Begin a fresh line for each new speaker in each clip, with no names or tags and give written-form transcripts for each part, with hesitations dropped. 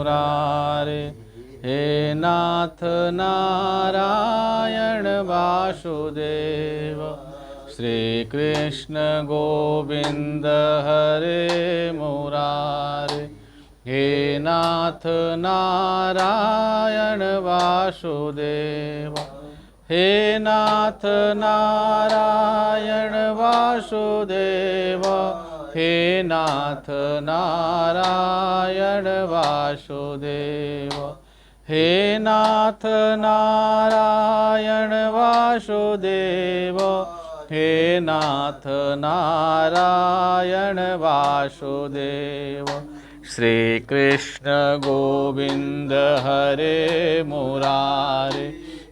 मुरारे, हे नाथ नारायण वासुदेव, श्री कृष्ण गोविंद हरे मुरारे, हे नाथ नारायण वासुदेव, हे नाथ नारायण वासुदेव, हे नाथ नारायण वासुदेव, हे नाथ नारायण वासुदेव, हे नाथ नारायण वासुदेव, श्री कृष्ण गोविंद हरे मुरारे,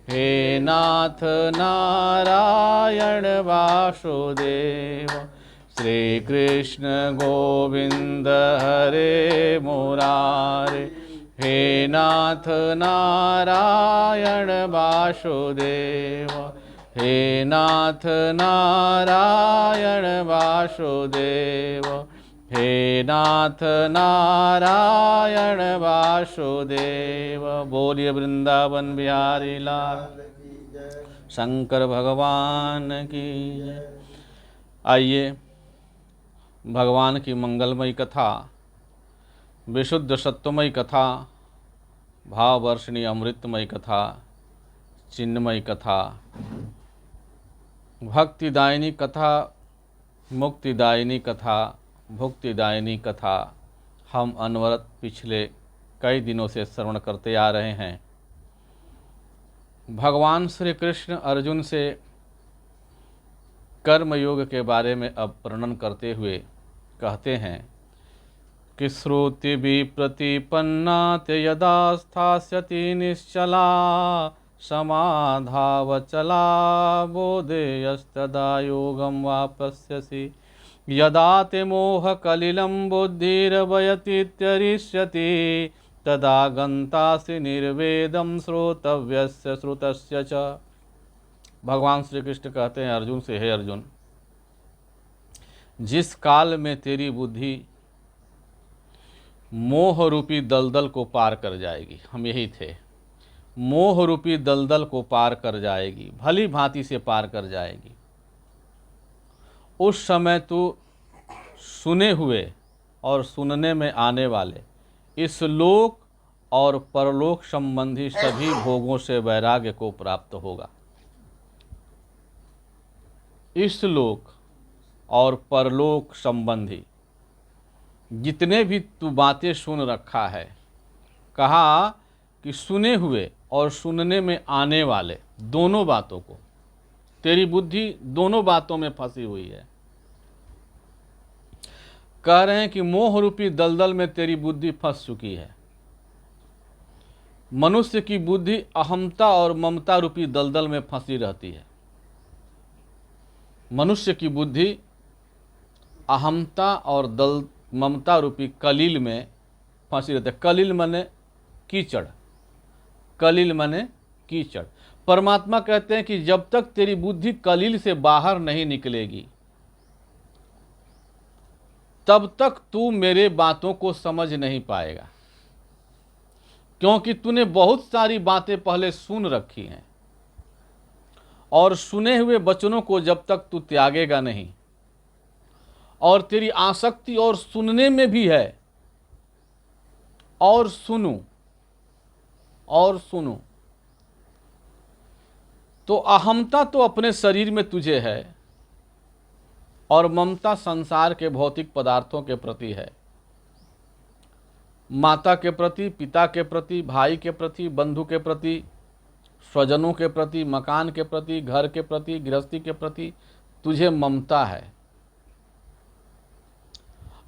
हे नाथ नारायण वासुदेव, श्री कृष्ण गोविंद हरे मुरारे, हे नाथ नारायण वासुदेव, हे नाथ नारायण वासुदेव, हे नाथ नारायण वासुदेव। बोलिए वृंदावन बिहारी लाल शंकर भगवान की जय। आइए भगवान की मंगलमयी कथा, विशुद्ध सत्वमयी कथा, भाववर्षिणी अमृतमयी कथा, चिन्मयी कथा, भक्तिदायिनी कथा, मुक्तिदायिनी कथा, भुक्तिदायिनी कथा हम अनवरत पिछले कई दिनों से श्रवण करते आ रहे हैं। भगवान श्री कृष्ण अर्जुन से कर्मयोग के बारे में अब वर्णन करते हुए कहते हैं कि श्रुति भी प्रतिपन्ना ते यदा स्थास्यति निश्चला समाधावचला बोधेयस्तदा योगं वापस्यसि यदा ते मोह कलिलं बुद्धिर्भयतीत्यरिष्यति तदा गन्तासि निर्वेदं श्रोतव्यस्य श्रुतस्य च। भगवान श्री कृष्ण कहते हैं अर्जुन से, हे अर्जुन, जिस काल में तेरी बुद्धि मोह रूपी दलदल को पार कर जाएगी, हम यही थे, मोह रूपी दलदल को पार कर जाएगी, भली भांति से पार कर जाएगी, उस समय तू सुने हुए और सुनने में आने वाले इस लोक और परलोक संबंधी सभी भोगों से वैराग्य को प्राप्त होगा। इस लोक और परलोक संबंधी जितने भी तू बातें सुन रखा है, कहा कि सुने हुए और सुनने में आने वाले दोनों बातों को, तेरी बुद्धि दोनों बातों में फंसी हुई है। कह रहे हैं कि मोह रूपी दलदल में तेरी बुद्धि फंस चुकी है। मनुष्य की बुद्धि अहमता और ममता रूपी दलदल में फंसी रहती है। मनुष्य की बुद्धि अहमता और ममता रूपी कलील में फंसी रहती है। कलील माने कीचड़, कलील माने कीचड़। परमात्मा कहते हैं कि जब तक तेरी बुद्धि कलील से बाहर नहीं निकलेगी तब तक तू मेरे बातों को समझ नहीं पाएगा, क्योंकि तूने बहुत सारी बातें पहले सुन रखी हैं और सुने हुए वचनों को जब तक तू त्यागेगा नहीं, और तेरी आसक्ति और सुनने में भी है, और सुनूं तो अहमता तो अपने शरीर में तुझे है और ममता संसार के भौतिक पदार्थों के प्रति है। माता के प्रति, पिता के प्रति, भाई के प्रति, बंधु के प्रति, स्वजनों के प्रति, मकान के प्रति, घर के प्रति, गृहस्थी के प्रति तुझे ममता है।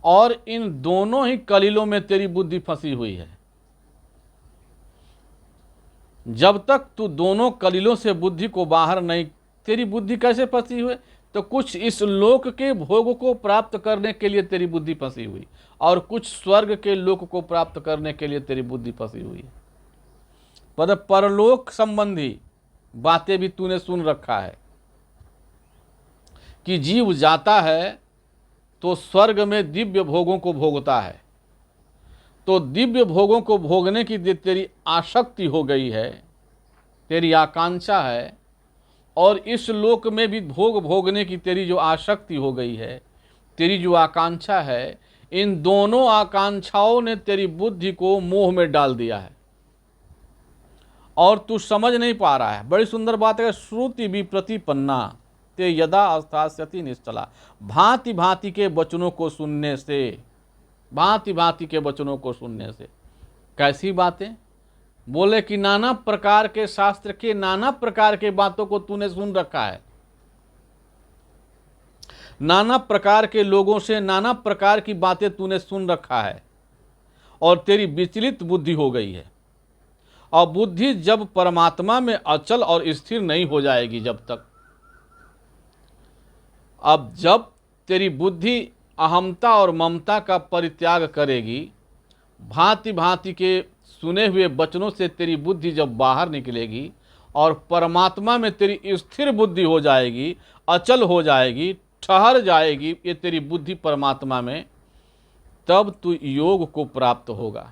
और इन दोनों ही कलीलों में तेरी बुद्धि फंसी हुई है। जब तक तू दोनों कलीलों से बुद्धि को बाहर नहीं, तेरी बुद्धि कैसे फंसी हुई? तो कुछ इस लोक के भोग को प्राप्त करने के लिए तेरी बुद्धि फंसी हुई, और कुछ स्वर्ग के लोक को प्राप्त करने के लिए तेरी बुद्धि फंसी हुई है। परलोक संबंधी बातें भी तूने सुन रखा है कि जीव जाता है तो स्वर्ग में दिव्य भोगों को भोगता है, तो दिव्य भोगों को भोगने की तेरी आसक्ति हो गई है, तेरी आकांक्षा है, और इस लोक में भी भोग भोगने की तेरी जो आसक्ति हो गई है, तेरी जो आकांक्षा है, इन दोनों आकांक्षाओं ने तेरी बुद्धि को मोह में डाल दिया है और तू समझ नहीं पा रहा है। बड़ी सुंदर बात है, श्रुति भी प्रतिपन्ना ते यदा अस्थास्यति निश्चला। भांति भांति के वचनों को सुनने से, भांति भांति के वचनों को सुनने से। कैसी बातें? बोले कि नाना प्रकार के शास्त्र के नाना प्रकार के बातों को तूने सुन रखा है, नाना प्रकार के लोगों से नाना प्रकार की बातें तूने सुन रखा है और तेरी विचलित बुद्धि हो गई है। और बुद्धि जब परमात्मा में अचल और स्थिर नहीं हो जाएगी, जब तक, अब जब तेरी बुद्धि अहमता और ममता का परित्याग करेगी, भांति भांति के सुने हुए वचनों से तेरी बुद्धि जब बाहर निकलेगी और परमात्मा में तेरी स्थिर बुद्धि हो जाएगी, अचल हो जाएगी, ठहर जाएगी ये तेरी बुद्धि परमात्मा में, तब तू योग को प्राप्त होगा,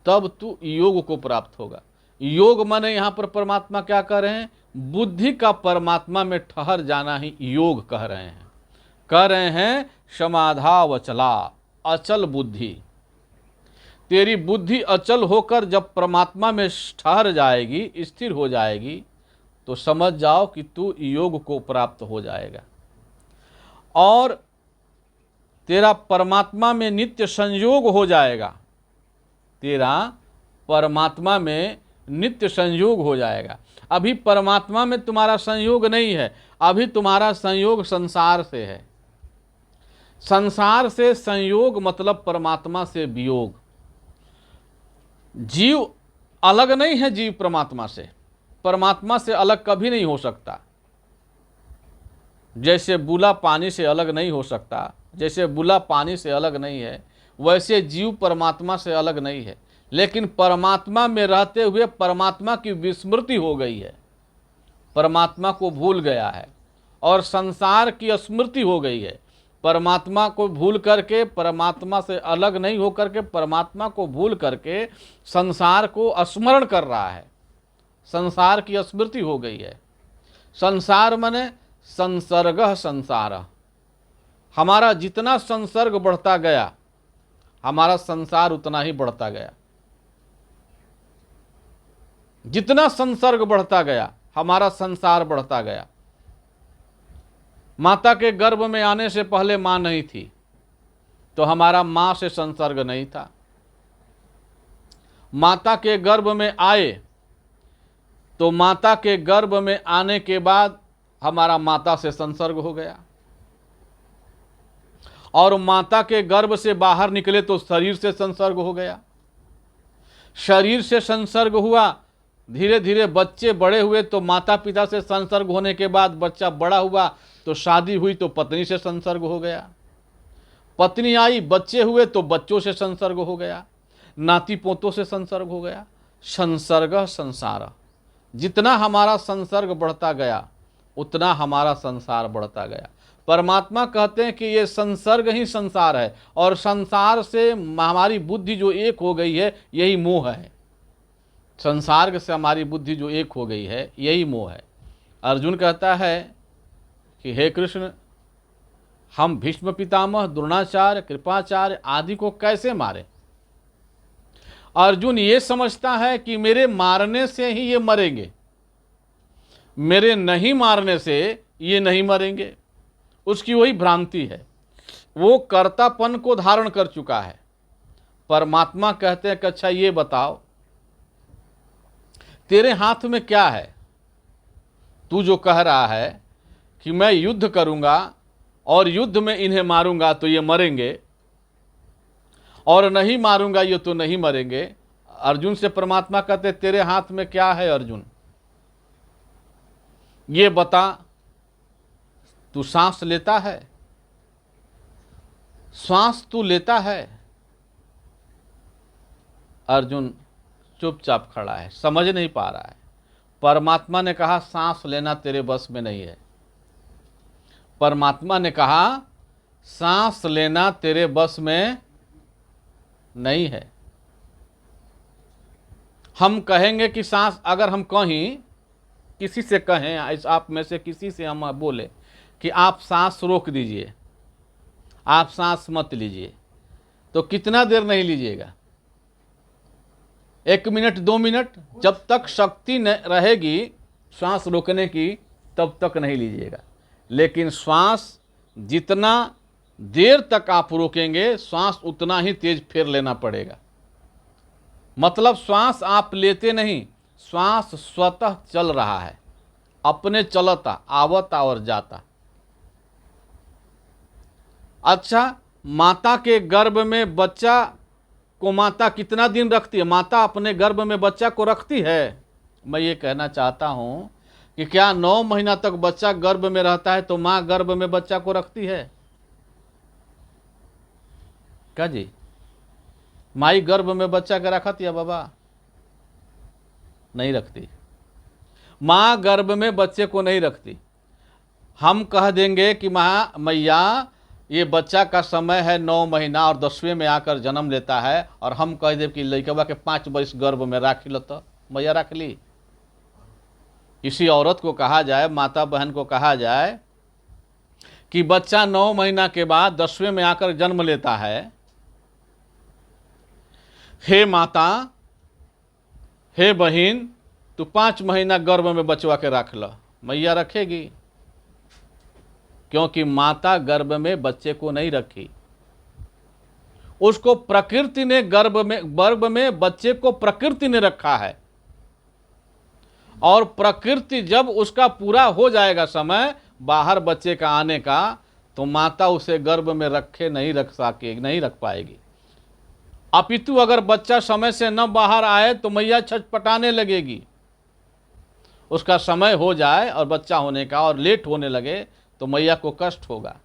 तब तू योग को प्राप्त होगा। योग माने यहाँ पर परमात्मा क्या कह रहे हैं? बुद्धि का परमात्मा में ठहर जाना ही योग कह रहे हैं। कह रहे हैं समाधावचला, अचल बुद्धि। तेरी बुद्धि अचल होकर जब परमात्मा में ठहर जाएगी, स्थिर हो जाएगी, तो समझ जाओ कि तू योग को प्राप्त हो जाएगा और तेरा परमात्मा में नित्य संयोग हो जाएगा, तेरा परमात्मा में नित्य संयोग हो जाएगा। अभी परमात्मा में तुम्हारा संयोग नहीं है, अभी तुम्हारा संयोग संसार से है। संसार से संयोग मतलब परमात्मा से वियोग। जीव अलग नहीं है, जीव परमात्मा से, परमात्मा से अलग कभी नहीं हो सकता। जैसे बुला पानी से अलग नहीं हो सकता, जैसे बुला पानी से अलग नहीं है, वैसे जीव परमात्मा से अलग नहीं है। लेकिन परमात्मा में रहते हुए परमात्मा की विस्मृति हो गई है, परमात्मा को भूल गया है, और संसार की स्मृति हो गई है। परमात्मा को भूल करके, परमात्मा से अलग नहीं होकर के, परमात्मा को भूल करके संसार को स्मरण कर रहा है, संसार की स्मृति हो गई है। संसार माने संसर्गः संसार। हमारा जितना संसर्ग बढ़ता गया, हमारा संसार उतना ही बढ़ता गया। जितना संसर्ग बढ़ता गया, हमारा संसार बढ़ता गया। माता के गर्भ में आने से पहले मां नहीं थी, तो हमारा मां से संसर्ग नहीं था। माता के गर्भ में आए, तो माता के गर्भ में आने के बाद हमारा माता से संसर्ग हो गया, और माता के गर्भ से बाहर निकले तो शरीर से संसर्ग हो गया। शरीर से संसर्ग हुआ, धीरे धीरे बच्चे बड़े हुए तो माता पिता से संसर्ग होने के बाद बच्चा बड़ा हुआ तो शादी हुई तो पत्नी से संसर्ग हो गया। पत्नी आई, बच्चे हुए तो बच्चों से संसर्ग हो गया, नाती पोतों से संसर्ग हो गया। संसर्ग संसार। जितना हमारा संसर्ग बढ़ता गया, उतना हमारा संसार बढ़ता गया। परमात्मा कहते हैं कि ये संसर्ग ही संसार है, और संसार से हमारी बुद्धि जो एक हो गई है, यही मोह है। संसार से हमारी बुद्धि जो एक हो गई है, यही मोह है। अर्जुन कहता है कि हे कृष्ण, हम भीष्म पितामह, द्रोणाचार्य, कृपाचार्य आदि को कैसे मारें? अर्जुन ये समझता है कि मेरे मारने से ही ये मरेंगे, मेरे नहीं मारने से ये नहीं मरेंगे। उसकी वही भ्रांति है, वो कर्तापन को धारण कर चुका है। परमात्मा कहते हैं कि अच्छा ये बताओ, तेरे हाथ में क्या है? तू जो कह रहा है कि मैं युद्ध करूंगा और युद्ध में इन्हें मारूंगा तो ये मरेंगे, और नहीं मारूंगा ये तो नहीं मरेंगे। अर्जुन से परमात्मा कहते तेरे हाथ में क्या है अर्जुन? ये बता, तू सांस लेता है? श्वास तू लेता है? अर्जुन चुपचाप खड़ा है, समझ नहीं पा रहा है। परमात्मा ने कहा सांस लेना तेरे बस में नहीं है। परमात्मा ने कहा सांस लेना तेरे बस में नहीं है। हम कहेंगे कि सांस, अगर हम कहीं किसी से कहें, इस आप में से किसी से हम बोले कि आप सांस रोक दीजिए, आप सांस मत लीजिए, तो कितना देर नहीं लीजिएगा? 1 मिनट, 2 मिनट, जब तक शक्ति न रहेगी श्वास रोकने की तब तक नहीं लीजिएगा। लेकिन श्वास जितना देर तक आप रोकेंगे, श्वास उतना ही तेज फेर लेना पड़ेगा। मतलब श्वास आप लेते नहीं, श्वास स्वतः चल रहा है, अपने चलता, आवता और जाता। अच्छा, माता के गर्भ में बच्चा को माता कितना दिन रखती है? माता अपने गर्भ में बच्चा को रखती है। मैं ये कहना चाहता हूं कि क्या 9 महीना तक बच्चा गर्भ में रहता है तो मां गर्भ में बच्चा को रखती है? क्या जी, माई गर्भ में बच्चा के रखती है बाबा? नहीं रखती। मां गर्भ में बच्चे को नहीं रखती। हम कह देंगे कि मैया ये बच्चा का समय है 9 महीना और 10वें में आकर जन्म लेता है, और हम कह दें कि लड़कवा के 5 वर्ष गर्भ में राख लो, तो मैया रख ली। किसी औरत को कहा जाए, माता बहन को कहा जाए कि बच्चा 9 महीना के बाद 10वें में आकर जन्म लेता है, हे माता, हे बहन, तू 5 महीना गर्भ में बचवा के रख लो, मैया रखेगी। क्योंकि माता गर्भ में बच्चे को नहीं रखी, उसको प्रकृति ने गर्भ में बच्चे को प्रकृति ने रखा है। और प्रकृति जब उसका पूरा हो जाएगा समय बाहर बच्चे का आने का, तो माता उसे गर्भ में नहीं रख पाएगी। अपितु अगर बच्चा समय से न बाहर आए तो मैया छटपटाने लगेगी। उसका समय हो जाए और बच्चा होने का और लेट होने लगे तो मैया को कष्ट होगा।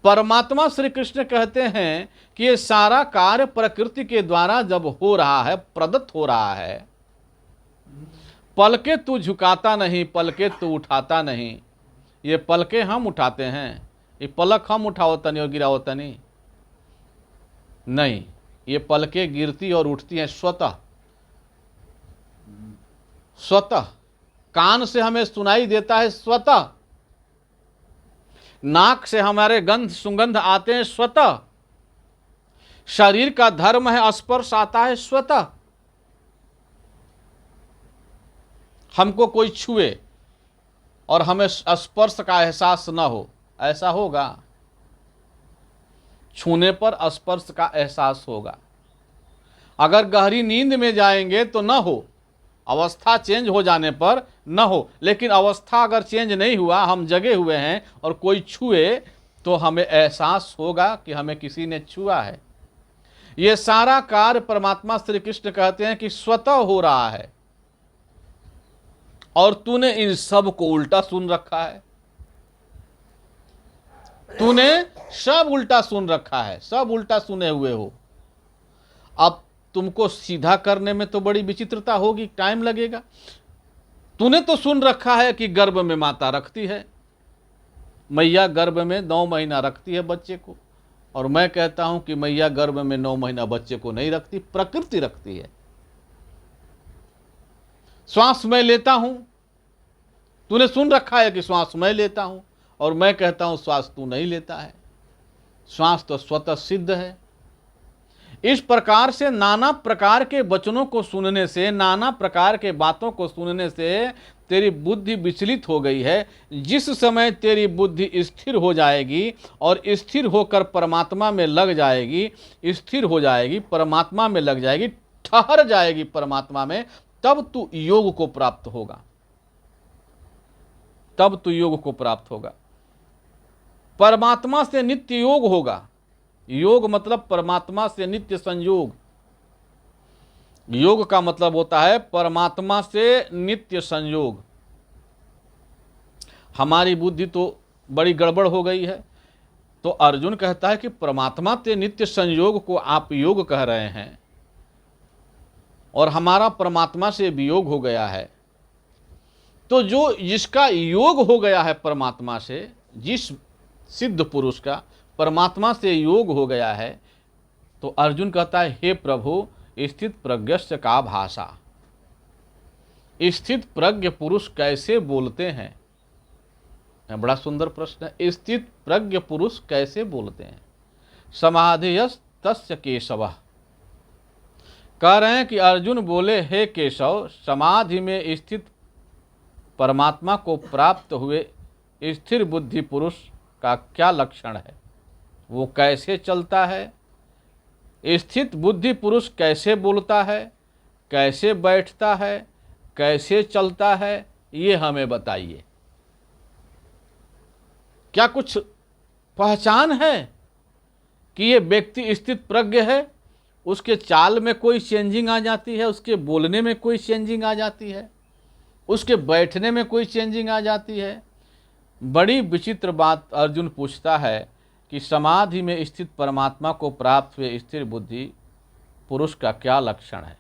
परमात्मा श्री कृष्ण कहते हैं कि ये सारा कार्य प्रकृति के द्वारा जब हो रहा है, प्रदत्त हो रहा है, पलके तू झुकाता नहीं, पलके तू उठाता नहीं। ये पलके हम उठाते हैं, ये पलक हम उठाओ तनी और गिराओ तनी नहीं, ये पलके गिरती और उठती हैं स्वतः। स्वतः कान से हमें सुनाई देता है स्वतः, नाक से हमारे गंध सुगंध आते हैं स्वतः, शरीर का धर्म है स्पर्श आता है स्वतः। हमको कोई छुए और हमें स्पर्श का एहसास ना हो, ऐसा होगा? छूने पर स्पर्श का एहसास होगा। अगर गहरी नींद में जाएंगे तो ना हो, अवस्था चेंज हो जाने पर न हो। लेकिन अवस्था अगर चेंज नहीं हुआ, हम जगे हुए हैं और कोई छुए तो हमें एहसास होगा कि हमें किसी ने छुआ है। ये सारा कार्य परमात्मा श्री कृष्ण कहते हैं कि स्वतः हो रहा है, और तूने इन सब को उल्टा सुन रखा है। तूने सब उल्टा सुन रखा है, सब उल्टा सुने हुए हो। अब तुमको सीधा करने में तो बड़ी विचित्रता होगी, टाइम लगेगा। तूने तो सुन रखा है कि गर्भ में माता रखती है, मैया गर्भ में 9 महीना रखती है बच्चे को, और मैं कहता हूं कि मैया गर्भ में 9 महीना बच्चे को नहीं रखती, प्रकृति रखती है। श्वास मैं लेता हूं, तूने सुन रखा है कि श्वास मैं लेता हूं, और मैं कहता हूं श्वास तू नहीं लेता है। श्वास तो स्वतः सिद्ध है। इस प्रकार से नाना प्रकार के वचनों को सुनने से, नाना प्रकार के बातों को सुनने से तेरी बुद्धि विचलित हो गई है। जिस समय तेरी बुद्धि स्थिर हो जाएगी और स्थिर होकर परमात्मा में लग जाएगी, स्थिर हो जाएगी, परमात्मा में लग जाएगी, ठहर जाएगी परमात्मा में, तब तू योग को प्राप्त होगा, तब तू योग को प्राप्त होगा। परमात्मा से नित्य योग होगा। योग मतलब परमात्मा से नित्य संयोग। योग का मतलब होता है परमात्मा से नित्य संयोग। हमारी बुद्धि तो बड़ी गड़बड़ हो गई है, तो अर्जुन कहता है कि परमात्मा से नित्य संयोग को आप योग कह रहे हैं, और हमारा परमात्मा से वियोग हो गया है। तो जो जिसका योग हो गया है परमात्मा से, जिस सिद्ध पुरुष का परमात्मा से योग हो गया है, तो अर्जुन कहता है, हे प्रभु, स्थित प्रज्ञस्य का भाषा, स्थित प्रज्ञ पुरुष कैसे बोलते हैं? बड़ा सुंदर प्रश्न है। स्थित प्रज्ञ पुरुष कैसे बोलते हैं? समाधियस् तस्य केशवः। कह रहे हैं कि अर्जुन बोले, हे केशव, समाधि में स्थित परमात्मा को प्राप्त हुए स्थिर बुद्धि पुरुष का क्या लक्षण है? वो कैसे चलता है? स्थित बुद्धि पुरुष कैसे बोलता है, कैसे बैठता है, कैसे चलता है, ये हमें बताइए। क्या कुछ पहचान है कि ये व्यक्ति स्थित प्रज्ञ है? उसके चाल में कोई चेंजिंग आ जाती है, उसके बोलने में कोई चेंजिंग आ जाती है, उसके बैठने में कोई चेंजिंग आ जाती है? बड़ी विचित्र बात अर्जुन पूछता है कि समाधि में स्थित परमात्मा को प्राप्त हुए स्थिर बुद्धि पुरुष का क्या लक्षण है?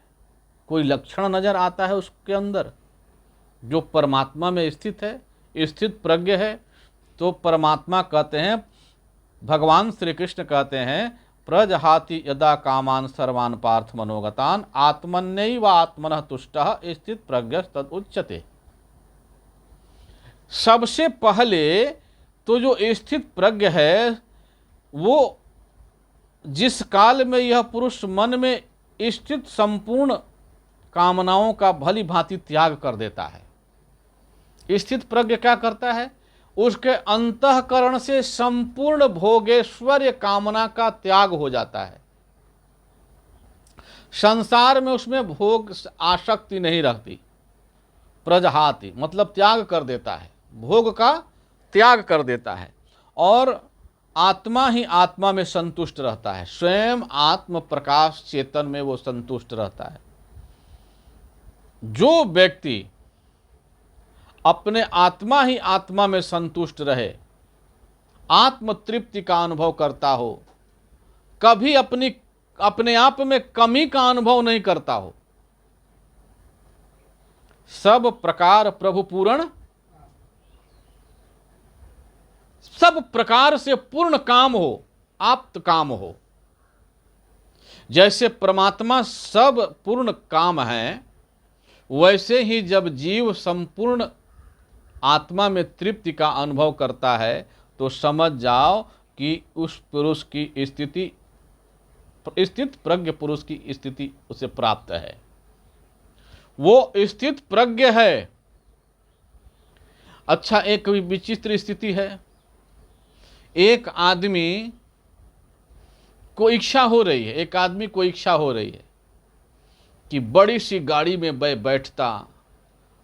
कोई लक्षण नजर आता है उसके अंदर जो परमात्मा में स्थित है, स्थित प्रज्ञ है? तो परमात्मा कहते हैं, भगवान श्री कृष्ण कहते हैं, प्रजहाति यदा कामान सर्वान पार्थ मनोगतान आत्मन्यैव आत्मनः तुष्टः स्थित प्रज्ञ तद उच्यते। सबसे पहले तो जो स्थित प्रज्ञ है, वो जिस काल में यह पुरुष मन में स्थित संपूर्ण कामनाओं का भली भांति त्याग कर देता है। स्थित प्रज्ञ क्या करता है? उसके अंतःकरण से संपूर्ण भोगेश्वर्य कामना का त्याग हो जाता है। संसार में उसमें भोग आसक्ति नहीं रहती। प्रजहाति मतलब त्याग कर देता है, भोग का त्याग कर देता है, और आत्मा ही आत्मा में संतुष्ट रहता है। स्वयं आत्म प्रकाश चेतन में वो संतुष्ट रहता है। जो व्यक्ति अपने आत्मा ही आत्मा में संतुष्ट रहे, आत्म तृप्ति का अनुभव करता हो, कभी अपने आप में कमी का अनुभव नहीं करता हो, सब प्रकार प्रभु पूर्ण, सब प्रकार से पूर्ण काम हो, आप्त काम हो। जैसे परमात्मा सब पूर्ण काम है, वैसे ही जब जीव संपूर्ण आत्मा में तृप्ति का अनुभव करता है तो समझ जाओ कि उस पुरुष की स्थिति, स्थित प्रज्ञ पुरुष की स्थिति उसे प्राप्त है। वो स्थित प्रज्ञ है। अच्छा, एक विचित्र स्थिति है। एक आदमी को इच्छा हो रही है, एक आदमी को इच्छा हो रही है कि बड़ी सी गाड़ी में बैठता,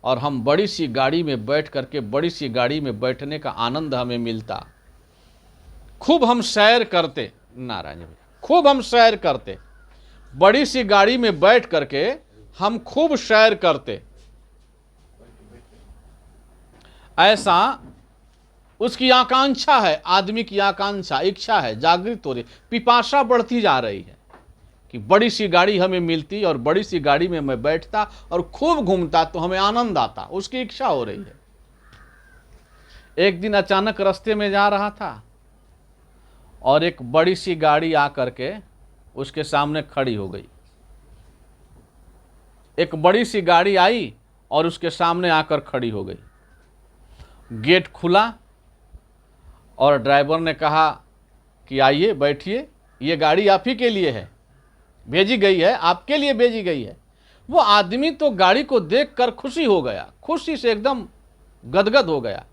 और हम बड़ी सी गाड़ी में बैठ करके, बड़ी सी गाड़ी में बैठने का आनंद हमें मिलता, खूब हम सैर करते, नारायण भैया, खूब हम सैर करते, बड़ी सी गाड़ी में बैठ करके हम खूब सैर करते। ऐसा उसकी आकांक्षा है, आदमी की आकांक्षा, इच्छा है, जागृत हो रही, पिपासा बढ़ती जा रही है कि बड़ी सी गाड़ी हमें मिलती और बड़ी सी गाड़ी में मैं बैठता और खूब घूमता तो हमें आनंद आता। उसकी इच्छा हो रही है। एक दिन अचानक रास्ते में जा रहा था और एक बड़ी सी गाड़ी आकर के उसके सामने खड़ी हो गई। एक बड़ी सी गाड़ी आई और उसके सामने आकर खड़ी हो गई। गेट खुला और ड्राइवर ने कहा कि आइए बैठिए, ये गाड़ी आप ही के लिए है, भेजी गई है, आपके लिए भेजी गई है। वो आदमी तो गाड़ी को देखकर खुशी हो गया, खुशी से एकदम गदगद हो गया।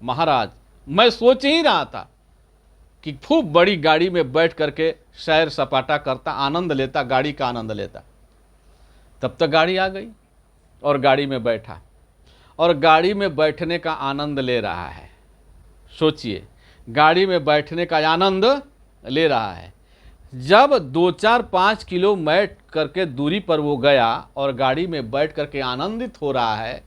महाराज, मैं सोच ही रहा था कि खूब बड़ी गाड़ी में बैठ करके सैर सपाटा करता, आनंद लेता, गाड़ी का आनंद लेता। तब तक गाड़ी आ गई और गाड़ी में बैठा और गाड़ी में बैठने का आनंद ले रहा है। सोचिए, गाड़ी में बैठने का आनंद ले रहा है। जब 2-4-5 किलोमीटर करके दूरी पर वो गया और गाड़ी में बैठ करके आनंदित हो रहा है,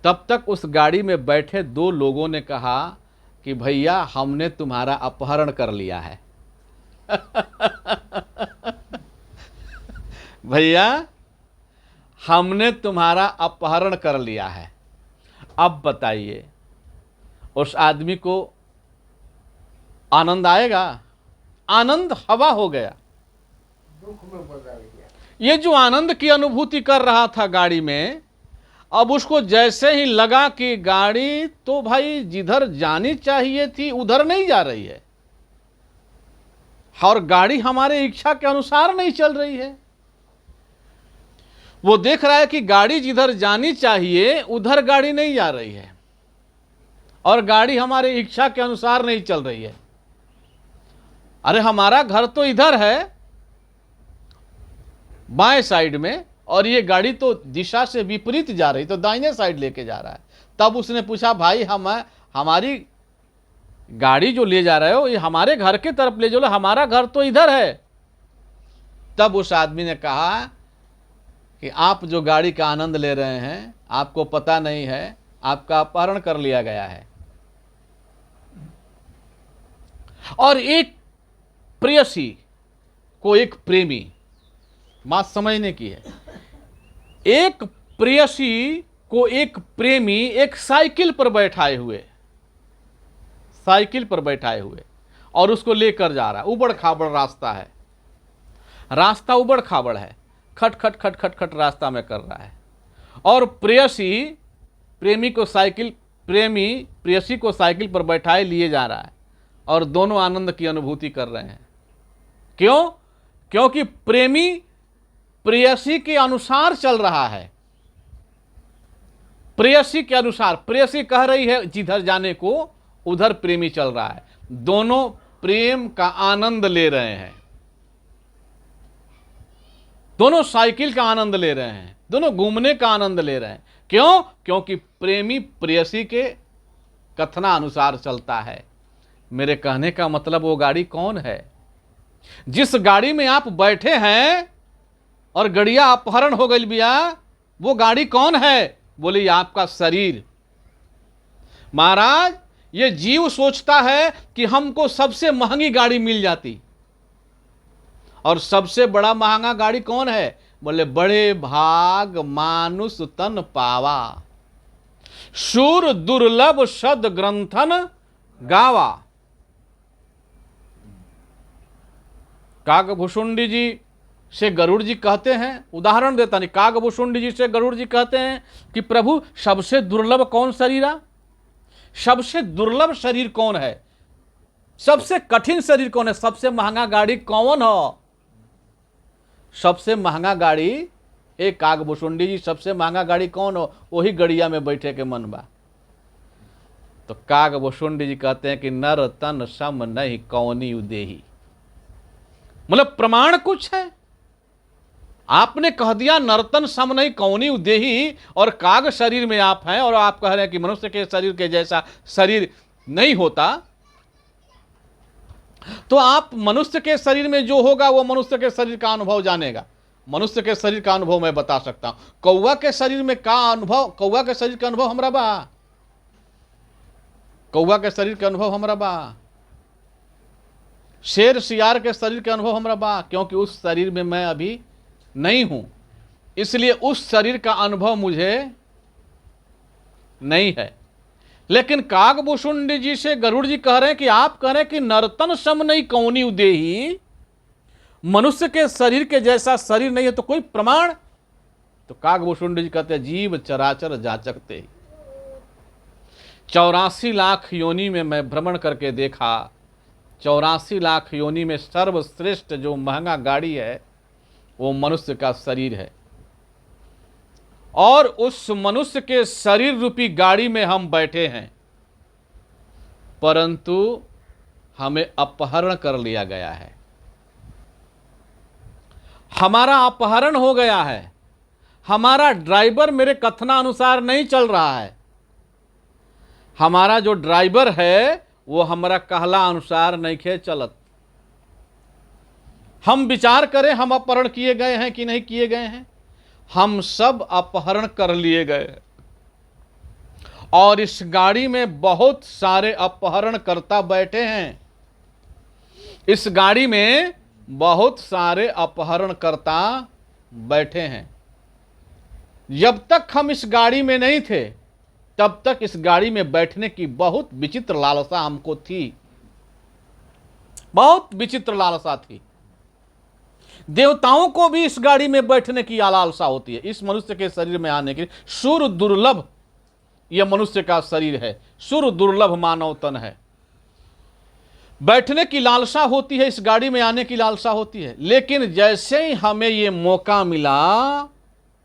तब तक उस गाड़ी में बैठे 2 लोगों ने कहा कि भैया, हमने तुम्हारा अपहरण कर लिया है। भैया, हमने तुम्हारा अपहरण कर लिया है। अब बताइए, उस आदमी को आनंद आएगा? आनंद हवा हो गया। ये जो आनंद की अनुभूति कर रहा था गाड़ी में, अब उसको जैसे ही लगा कि गाड़ी तो भाई जिधर जानी चाहिए थी उधर नहीं जा रही है, और गाड़ी हमारे इच्छा के अनुसार नहीं चल रही है। वो देख रहा है कि गाड़ी जिधर जानी चाहिए उधर गाड़ी नहीं जा रही है, और गाड़ी हमारे इच्छा के अनुसार नहीं चल रही है। अरे हमारा घर तो इधर है बाएं साइड में, और ये गाड़ी तो दिशा से विपरीत जा रही, तो दाहिने साइड लेके जा रहा है। तब उसने पूछा, भाई हमारी गाड़ी जो ले जा रहे हो ये हमारे घर के तरफ ले जाओ, हमारा घर तो इधर है। तब उस आदमी ने कहा कि आप जो गाड़ी का आनंद ले रहे हैं आपको पता नहीं है, आपका अपहरण कर लिया गया है। और एक प्रेयसी को एक प्रेमी, बात समझने की है, एक प्रेयसी को एक प्रेमी एक साइकिल पर बैठाए हुए और उसको लेकर जा रहा है। उबड़ खाबड़ रास्ता है, रास्ता उबड़ खाबड़ है, खट खट खट खट खट रास्ता में कर रहा है। और प्रेयसी प्रेयसी को साइकिल पर बैठाए लिए जा रहा है, और दोनों आनंद की अनुभूति कर रहे हैं। क्यों? क्योंकि प्रेमी प्रेयसी के अनुसार चल रहा है, प्रेयसी के अनुसार। प्रेयसी कह रही है जिधर जाने को, उधर प्रेमी चल रहा है। दोनों प्रेम का आनंद ले रहे हैं, दोनों साइकिल का आनंद ले रहे हैं, दोनों घूमने का आनंद ले रहे हैं। क्यों? क्योंकि प्रेमी प्रेयसी के कथनानुसार चलता है। मेरे कहने का मतलब वो गाड़ी कौन है? जिस गाड़ी में आप बैठे हैं और गड़िया अपहरण हो गई बिया, वो गाड़ी कौन है? बोले ये आपका शरीर। महाराज, ये जीव सोचता है कि हमको सबसे महंगी गाड़ी मिल जाती, और सबसे बड़ा महंगा गाड़ी कौन है? बोले बड़े भाग मानुष तन पावा, शूर दुर्लभ सद ग्रंथन गावा। कागभूषुंडी जी से गरुड़ जी कहते हैं, उदाहरण देता नहीं, कागभूषुंडी जी से गरुड़ जी कहते हैं कि प्रभु सबसे दुर्लभ कौन शरीर है? सबसे दुर्लभ शरीर कौन है? सबसे कठिन शरीर कौन है? सबसे महंगा गाड़ी कौन हो? सबसे महंगा गाड़ी, एक कागभूषुंडी जी, सबसे महंगा गाड़ी कौन हो? वही गड़िया में बैठे के मन बा। तो कागभूषुंडी जी कहते हैं कि नर तन सम नहीं कौनी उदेही। मतलब प्रमाण कुछ है, आपने कह दिया नर्तन सम नहीं कौनी उदेही, और काग शरीर में आप हैं, और आप कह रहे हैं कि मनुष्य के शरीर के जैसा शरीर नहीं होता। तो आप मनुष्य के शरीर में जो होगा वो मनुष्य के शरीर का अनुभव जानेगा। मनुष्य के शरीर का अनुभव मैं बता सकता हूं, कौवा के शरीर में का अनुभव, कौवा के शरीर का अनुभव हमरा बा, कौवा के शरीर का अनुभव हमरा बा। शेर सियार के शरीर का अनुभव हमरा बा, क्योंकि उस शरीर में मैं अभी नहीं हूं, इसलिए उस शरीर का अनुभव मुझे नहीं है। लेकिन कागभूषुंडी जी से गरुड़ जी कह रहे हैं कि आप कह रहे हैं कि नर्तन सम नहीं कौनी उदेही, मनुष्य के शरीर के जैसा शरीर नहीं है, तो कोई प्रमाण? तो कागभूषुंडी जी कहते हैं जीव चराचर जाचकते ही। 84 लाख योनि में मैं भ्रमण करके देखा, 84 लाख योनि में सर्वश्रेष्ठ जो महंगा गाड़ी है वो मनुष्य का शरीर है, और उस मनुष्य के शरीर रूपी गाड़ी में हम बैठे हैं, परंतु हमें अपहरण कर लिया गया है। हमारा अपहरण हो गया है, हमारा ड्राइवर मेरे कथनानुसार नहीं चल रहा है, हमारा जो ड्राइवर है वो हमारा कहला अनुसार नहीं खे चलत। हम विचार करें हम अपहरण किए गए हैं कि नहीं किए गए हैं? हम सब अपहरण कर लिए गए, और इस गाड़ी में बहुत सारे अपहरणकर्ता बैठे हैं। इस गाड़ी में बहुत सारे अपहरणकर्ता बैठे हैं। जब तक हम इस गाड़ी में नहीं थे तब तक इस गाड़ी में बैठने की बहुत विचित्र लालसा हमको थी, बहुत विचित्र लालसा थी। देवताओं को भी इस गाड़ी में बैठने की लालसा होती है। इस मनुष्य के शरीर में आने के लिए सुर दुर्लभ यह मनुष्य का शरीर है, सुर दुर्लभ मानव तन है। बैठने की लालसा होती है, इस गाड़ी में आने की लालसा होती है। लेकिन जैसे ही हमें ये मौका मिला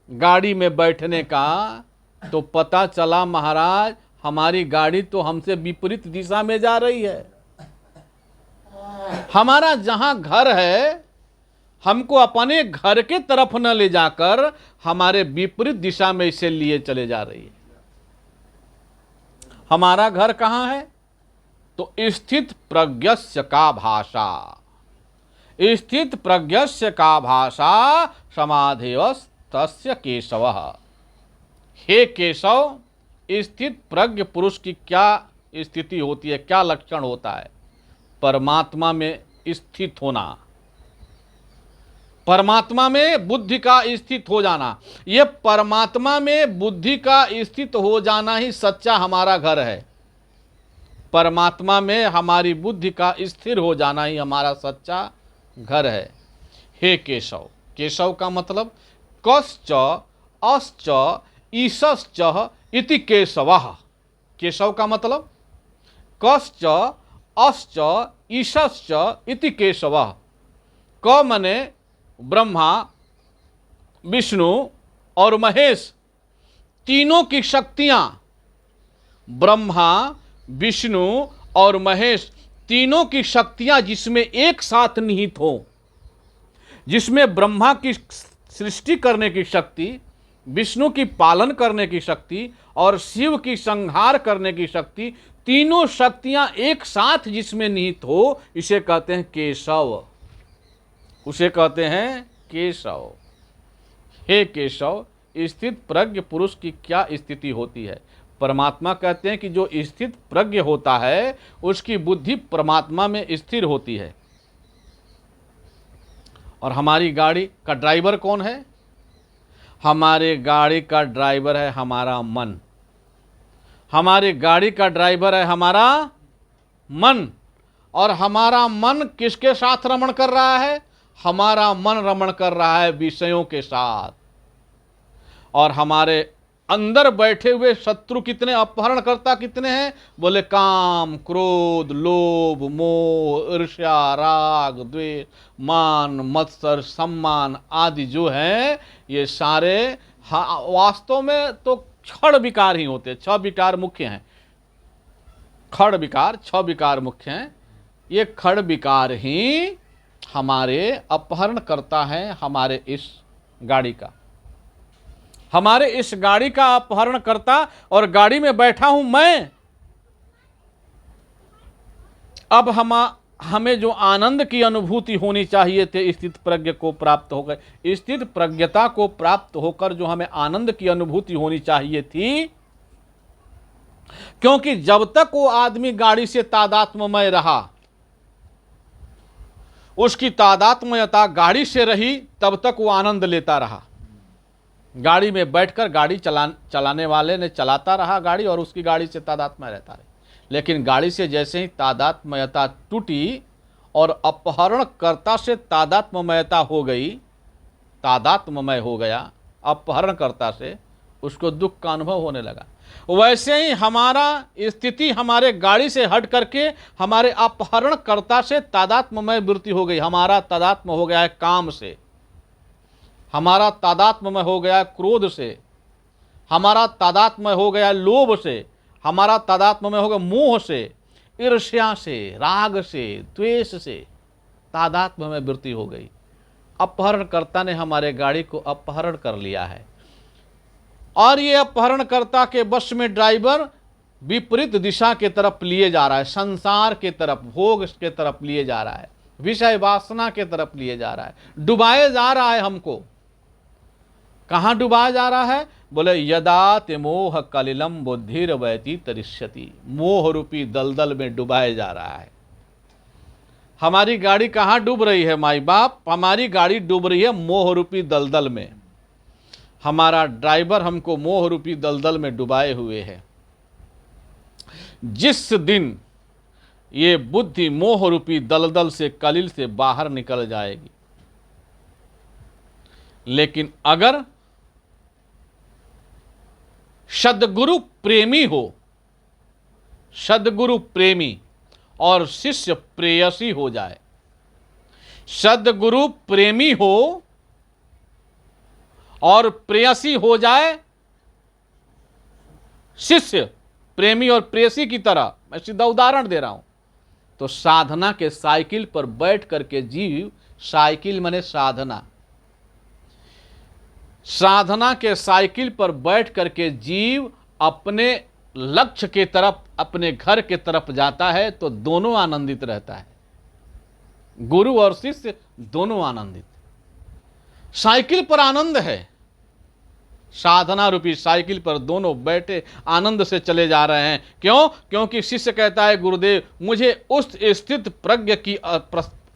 गाड़ी में बैठने का, तो पता चला महाराज हमारी गाड़ी तो हमसे विपरीत दिशा में जा रही है। हमारा जहां घर है, हमको अपने घर के तरफ न ले जाकर हमारे विपरीत दिशा में इसे लिए चले जा रही है। हमारा घर कहां है? तो स्थित प्रज्ञस्य का भाषा, स्थित प्रज्ञस्य का भाषा समाधेयस्तस्य केशवः। हे केशव, स्थित प्रज्ञ पुरुष की क्या स्थिति होती है, क्या लक्षण होता है? परमात्मा में स्थित होना, परमात्मा में बुद्धि का स्थित हो जाना। यह परमात्मा में बुद्धि का स्थित हो जाना ही सच्चा हमारा घर है। परमात्मा में हमारी बुद्धि का स्थिर हो जाना ही हमारा सच्चा घर है। हे केशव, केशव का मतलब कश्च अस्च ईशश्च इति केशवः। केशव का मतलब कश्च अस्च ईशश्च इति केशवः। क मने ब्रह्मा, विष्णु और महेश, तीनों की शक्तियां, ब्रह्मा, विष्णु और महेश, तीनों की शक्तियां जिसमें एक साथ निहित हो, जिसमें ब्रह्मा की सृष्टि करने की शक्ति, विष्णु की पालन करने की शक्ति और शिव की संहार करने की शक्ति, तीनों शक्तियां एक साथ जिसमें निहित हो, इसे कहते हैं केशव, उसे कहते हैं केशव। हे केशव, स्थित प्रज्ञ पुरुष की क्या स्थिति होती है? परमात्मा कहते हैं कि जो स्थित प्रज्ञ होता है उसकी बुद्धि परमात्मा में स्थिर होती है। और हमारी गाड़ी का ड्राइवर कौन है? हमारे गाड़ी का ड्राइवर है हमारा मन। हमारी गाड़ी का ड्राइवर है हमारा मन। और हमारा मन किसके साथ रमण कर रहा है? हमारा मन रमण कर रहा है विषयों के साथ। और हमारे अंदर बैठे हुए शत्रु कितने, अपहरणकर्ता कितने हैं? बोले काम, क्रोध, लोभ, मोह, ईर्ष्या, राग, द्वेष, मान, मत्सर, सम्मान आदि जो हैं, ये सारे वास्तव में तो क्षण विकार ही होते हैं। 6 विकार मुख्य हैं, खड़ विकार 6 विकार मुख्य हैं। ये खड़ विकार ही हमारे अपहरण करता है, हमारे इस गाड़ी का, हमारे इस गाड़ी का अपहरण करता। और गाड़ी में बैठा हूं मैं। अब हमें जो आनंद की अनुभूति होनी चाहिए थे स्थित प्रज्ञ को प्राप्त हो गए, स्थित प्रज्ञता को प्राप्त होकर जो हमें आनंद की अनुभूति होनी चाहिए थी, क्योंकि जब तक वो आदमी गाड़ी से तादात्म्यमय रहा, उसकी तादात्म्यता गाड़ी से रही, तब तक वो आनंद लेता रहा। गाड़ी में बैठकर गाड़ी चलाने वाले ने चलाता रहा गाड़ी और उसकी गाड़ी से तादात्म्य रहता रहे। लेकिन गाड़ी से जैसे ही तादात्म्यता टूटी और अपहरणकर्ता से तादात्म्यता हो गई, तादात्म्यमय हो गया अपहरणकर्ता से, उसको दुख का अनुभव होने लगा। वैसे ही हमारा स्थिति हमारे गाड़ी से हट करके हमारे अपहरणकर्ता से तादात्म्यमय वृत्ति हो गई। हमारा तादात्म्य हो गया है काम से, हमारा तादात्म्य हो गया क्रोध से, हमारा तादात्म्य हो गया लोभ से, हमारा तादात्म्य हो गया मोह से, ईर्ष्या से, राग से, द्वेष से तादात्म्य में वृत्ति हो गई। अपहरणकर्ता ने हमारे गाड़ी को अपहरण कर लिया है और ये अपहरणकर्ता के वश में ड्राइवर विपरीत दिशा के तरफ लिए जा रहा है, संसार के तरफ, भोग के तरफ लिए जा रहा है, विषय वासना के तरफ लिए जा रहा है, डुबाए जा रहा है हमको। कहाँ डुबाया जा रहा है? बोले यदा ते मोह कलिलम बुद्धिर वैति तरिष्यति। मोह रूपी दलदल में डुबाया जा रहा है। हमारी गाड़ी कहाँ डूब रही है माई बाप? हमारी गाड़ी डूब रही है मोह रूपी दलदल में। हमारा ड्राइवर हमको मोह रूपी दलदल में डुबाए हुए है। जिस दिन ये बुद्धि मोह रूपी दलदल से, कलिल से बाहर निकल जाएगी, लेकिन अगर सद्गुरु प्रेमी हो, सद्गुरु प्रेमी और शिष्य प्रेयसी हो जाए, सद्गुरु प्रेमी हो और प्रेयसी हो जाए, शिष्य प्रेमी और प्रेयसी की तरह, मैं सीधा उदाहरण दे रहा हूं, तो साधना के साइकिल पर बैठ करके जीव, साइकिल माने साधना, साधना के साइकिल पर बैठ करके जीव अपने लक्ष्य के तरफ, अपने घर के तरफ जाता है तो दोनों आनंदित रहता है, गुरु और शिष्य दोनों आनंदित। साइकिल पर आनंद है, साधना रूपी साइकिल पर दोनों बैठे आनंद से चले जा रहे हैं। क्यों? क्योंकि शिष्य कहता है गुरुदेव मुझे उस स्थित प्रज्ञ की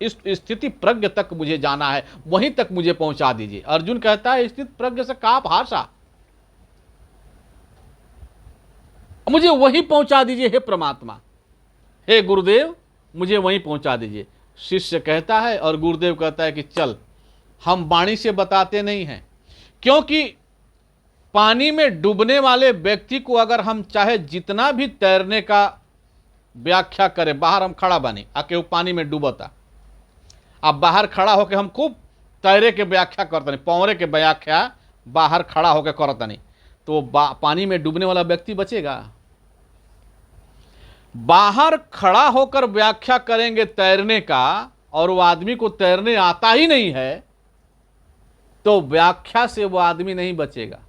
इस स्थिति प्रज्ञ तक मुझे जाना है, वहीं तक मुझे पहुंचा दीजिए। अर्जुन कहता है स्थित प्रज्ञ से का भाषा, मुझे वहीं पहुंचा दीजिए हे परमात्मा, हे गुरुदेव मुझे वहीं पहुंचा दीजिए। शिष्य कहता है और गुरुदेव कहता है कि चल, हम वाणी से बताते नहीं हैं, क्योंकि पानी में डूबने वाले व्यक्ति को अगर हम चाहे जितना भी तैरने का व्याख्या करें, बाहर हम खड़ा बने आके वो पानी में डूबता, अब बाहर खड़ा होकर हम खूब तैरे के व्याख्या करते नहीं, पौरे के व्याख्या बाहर खड़ा होकर करता नहीं, तो पानी में डूबने वाला व्यक्ति बचेगा? बाहर खड़ा होकर व्याख्या करेंगे तैरने का और वो आदमी को तैरने आता ही नहीं है, तो व्याख्या से वो आदमी नहीं बचेगा।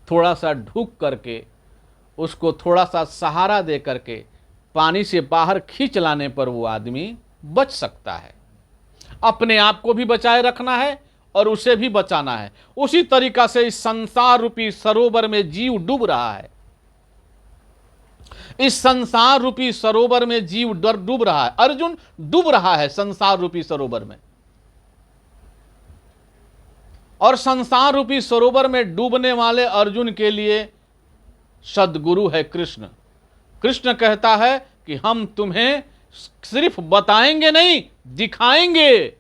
थोड़ा सा ढूक करके, उसको थोड़ा सा सहारा दे करके पानी से बाहर खींच लाने पर वो आदमी बच सकता है। अपने आप को भी बचाए रखना है और उसे भी बचाना है। उसी तरीका से इस संसार रूपी सरोवर में जीव डूब रहा है, इस संसार रूपी सरोवर में जीव डूब रहा है। अर्जुन डूब रहा है संसार रूपी सरोवर में, और संसार रूपी सरोवर में डूबने वाले अर्जुन के लिए सद्गुरु है कृष्ण। कृष्ण कहता है कि हम तुम्हें सिर्फ बताएंगे नहीं, दिखाएंगे।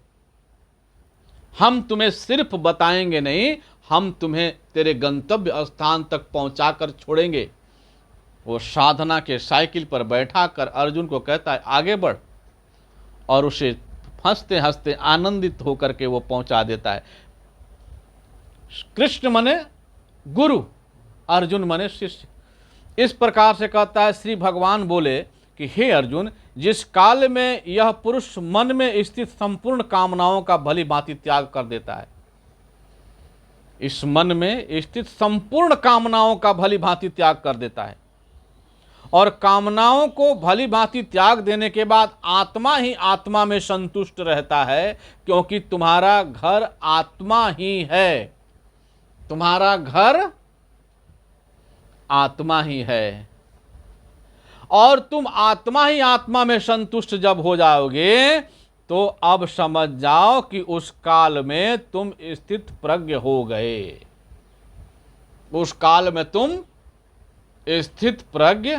हम तुम्हें सिर्फ बताएंगे नहीं, हम तुम्हें तेरे गंतव्य स्थान तक पहुंचाकर छोड़ेंगे। वो साधना के साइकिल पर बैठाकर अर्जुन को कहता है आगे बढ़, और उसे हंसते हंसते आनंदित होकर के वो पहुंचा देता है। कृष्ण मने गुरु, अर्जुन मने शिष्य। इस प्रकार से कहता है श्री भगवान बोले कि हे अर्जुन, जिस काल में यह पुरुष मन में स्थित संपूर्ण कामनाओं का भली भांति त्याग कर देता है, इस मन में स्थित संपूर्ण कामनाओं का भली भांति त्याग कर देता है, और कामनाओं को भली भांति त्याग देने के बाद आत्मा ही आत्मा में संतुष्ट रहता है, क्योंकि तुम्हारा घर आत्मा ही है, तुम्हारा घर आत्मा ही है। और तुम आत्मा ही आत्मा में संतुष्ट जब हो जाओगे तो अब समझ जाओ कि उस काल में तुम स्थित प्रज्ञ हो गए, उस काल में तुम स्थित प्रज्ञ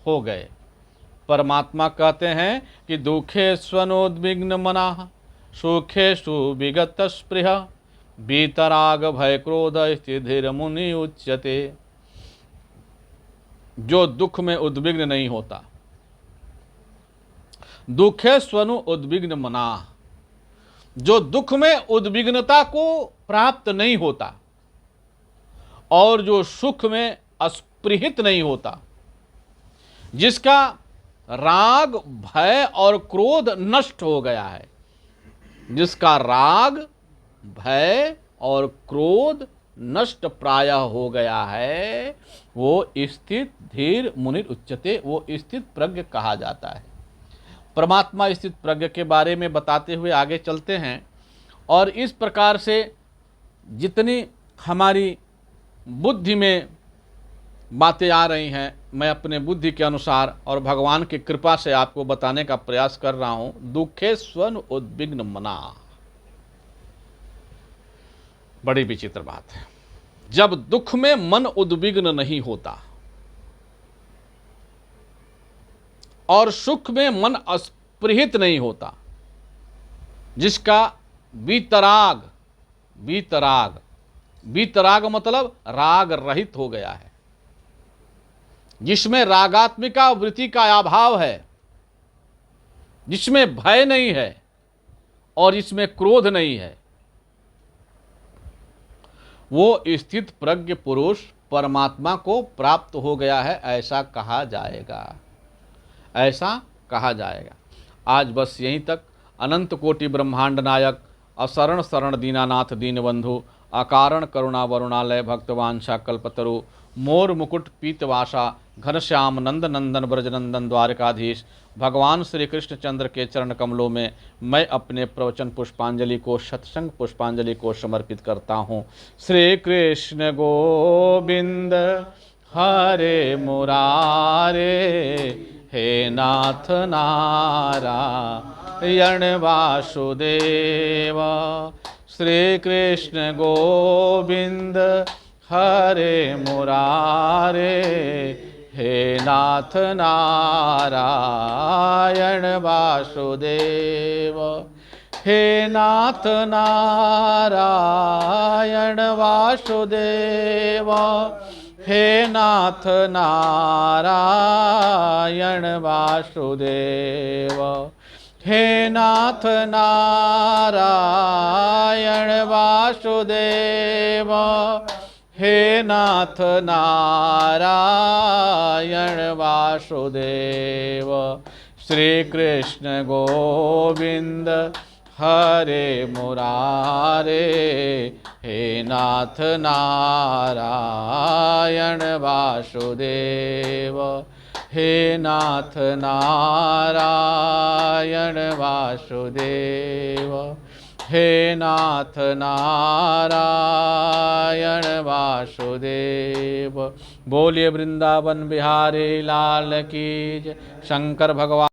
हो गए। परमात्मा कहते हैं कि दुखे स्वनोद्विग्न मनाः सुखेषु विगत स्पृह वीतराग भय क्रोध स्थिर मुनि उच्यते। जो दुख में उद्विग्न नहीं होता, दुखे स्वनु उद्विग्न मना, जो दुख में उद्विग्नता को प्राप्त नहीं होता और जो सुख में अस्पृहित नहीं होता, जिसका राग भय और क्रोध नष्ट हो गया है, जिसका राग भय और क्रोध नष्ट प्रायः हो गया है, वो स्थित धीर मुनि उच्यते, वो स्थित प्रज्ञ कहा जाता है। परमात्मा स्थित प्रज्ञ के बारे में बताते हुए आगे चलते हैं, और इस प्रकार से जितनी हमारी बुद्धि में बातें आ रही हैं, मैं अपने बुद्धि के अनुसार और भगवान की कृपा से आपको बताने का प्रयास कर रहा हूँ। दुखे स्वन उद्विग्न मना, बड़ी विचित्र बात है। जब दुख में मन उद्विग्न नहीं होता और सुख में मन अस्पृहित नहीं होता, जिसका वीतराग वीतराग। वीतराग मतलब राग रहित हो गया है, जिसमें रागात्मिका वृत्ति का अभाव है, जिसमें भय नहीं है और इसमें क्रोध नहीं है, वो स्थित प्रज्ञ पुरुष परमात्मा को प्राप्त हो गया है, ऐसा कहा जाएगा, ऐसा कहा जाएगा। आज बस यहीं तक। अनंत कोटि ब्रह्मांड नायक, अशरण शरण दीनानाथ दीनबंधु, अकारण करुणा वरुणालय, भक्तवांछा कल्पतरु, मोर मुकुट पीतवासा, घनश्याम नंद नंदन ब्रजनंदन द्वारकाधीश, भगवान श्री कृष्ण चंद्र के चरण कमलों में मैं अपने प्रवचन पुष्पांजलि को, सत्संग पुष्पांजलि को समर्पित करता हूँ। श्री कृष्ण गोविंद हरे मुरारे, हे नाथ नारायण वासुदेव। श्री कृष्ण गोविंद हरे मुरारे, हे नाथ नारायण वासुदेव। हे नाथ नारायण वासुदेव, हे नाथ नारायण वासुदेव, हे नाथ नारायण वासुदेव, हे नाथ नारायण वासुदेव। श्री कृष्ण गोविंद हरे मुरारे, हे नाथ नारायण वासुदेव, हे नाथ नारायण वासुदेव, हे नाथ नारायण वासुदेव। बोलिए वृंदावन बिहारी लाल की जय। शंकर भगवान